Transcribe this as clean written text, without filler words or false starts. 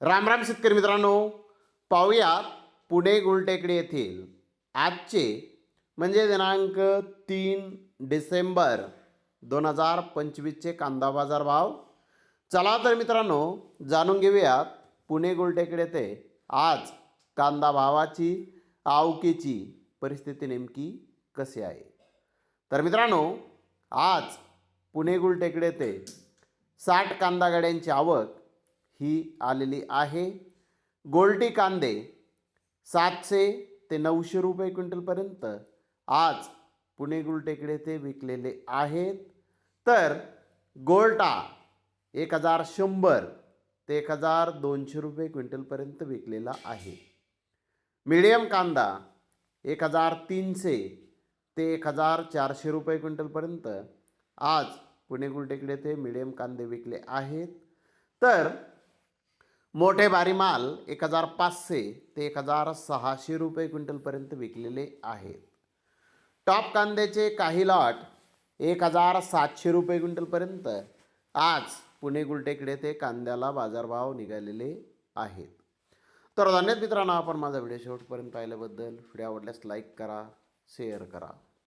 राम राम शेतकरी मित्रांनो, पाहूयात पुणे गुलटेकडी येथील आजचे म्हणजे दिनांक 3 डिसेंबर 2025चे कांदा बाजार भाव. चला तर मित्रांनो, जाणून घेऊयात पुणे गुलटेकडी येथे आज कांदा भावाची आवकेची परिस्थिती नेमकी कशी आहे. तर मित्रांनो, आज पुणे गुलटेकडी येथे 60 कांदा गाड्यांची आवक ही आलेली आहे. गोल्टी कांदे 700 ते 900 रुपये क्विंटलपर्यंत आज पुणे गुलटेकडी येथे विकलेले आहेत. तर गोल्टा 1100 ते 1200 रुपये क्विंटलपर्यंत विकलेला आहे. मीडियम कांदा 1300 ते 1400 रुपये क्विंटलपर्यंत आज पुणे गुलटेकडी येथे मीडियम कांदे विकले आहेत. तर मोठे भारी माल 1500 ते 1600 रुपये क्विंटलपर्यंत विकलेले आहेत. टॉप कांद्याचे काही लॉट 1700 रुपये क्विंटलपर्यंत आज पुणे गुलटेकडी येथे कांद्याला बाजारभाव निघालेले आहेत. तर धन्यवाद मित्रांनो, आपण माझा व्हिडिओ शेवटपर्यंत पाहिल्याबद्दल. व्हिडिओ आवडल्यास लाईक करा, शेअर करा.